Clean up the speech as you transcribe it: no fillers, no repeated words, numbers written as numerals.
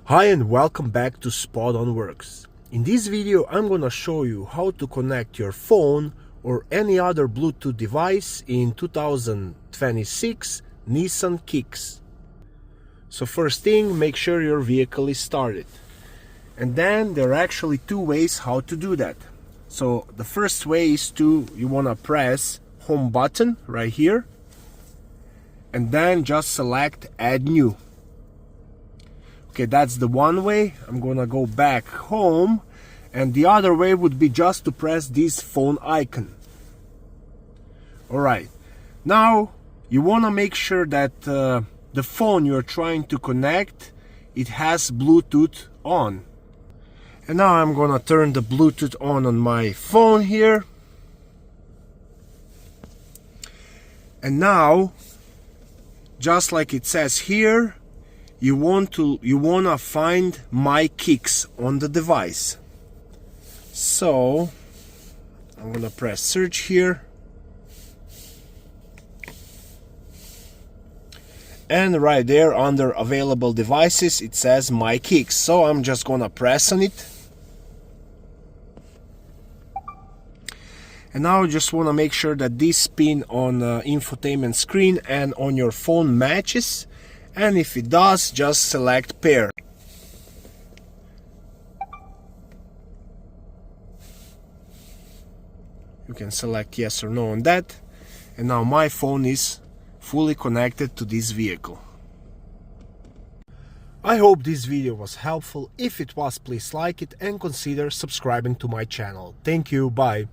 Hi and welcome back to Spot On Works. In this video I'm gonna show you how to connect your phone or any other Bluetooth device in 2026 Nissan Kicks. So first thing, make sure your vehicle is started. And then there are actually two ways how to do that. So the first way is you wanna press home button right here and then just select add new. Okay, that's the one way. I'm gonna go back home, and the other way would be just to press this phone icon. Alright, now you wanna make sure that the phone you're trying to connect, it has Bluetooth on. And now I'm gonna turn the Bluetooth on my phone here. And now, just like it says here, you wanna find My Kicks on the device. So I'm gonna press search here, and right there under available devices it says My Kicks. So I'm just gonna press on it, and now I just wanna make sure that this pin on infotainment screen and on your phone matches. And if it does, just select pair. You can select yes or no on that. And now my phone is fully connected to this vehicle. I hope this video was helpful. If it was, please like it and consider subscribing to my channel. Thank you, bye.